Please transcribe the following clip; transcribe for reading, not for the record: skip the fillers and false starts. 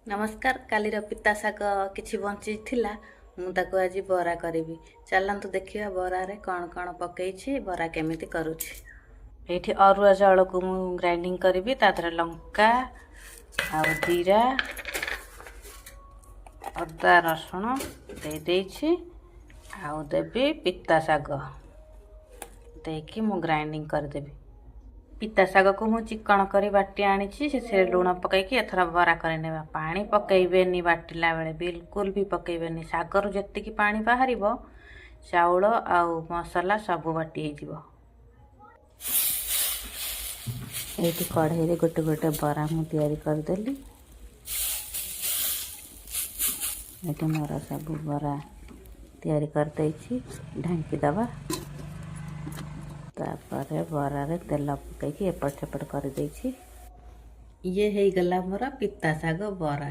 नमस्कार। कालीर पिता शाग किछि बंची थिला मु ताको आज बरा करिवि। चलंतु देखिया बरा रे कौन कौन पकईछि, बरा केमिति करूछि। एठी अरुआ चाउल को मु ग्राइंडिंग करिवि, तादरे लंका आ जीरा अदा रसुण दे देछि आ देबी पिता शाग देकी मु ग्राइंडिंग कर देबी। पिता शाग को मु चिकन करी बाटी आनी से लुण पकईकी एथर बरा कर नेबा। पानी पकईबेनी बाटिला बेले, बिल्कुल भी पकईबेनी। शागर जेतिकी पानी बाहर चाउल आ मसला सब बाटी हो। ये कढ़ाई रे गोटे गोटे बरा मु तैयारी करदेली। ये मोर सब बरा तैयारी कर देछि, ढांकी दबा। तापर बरा रे तेल पकईकी एपट सेपट कर देछि। ये है गला मोर पिता शाग बरा।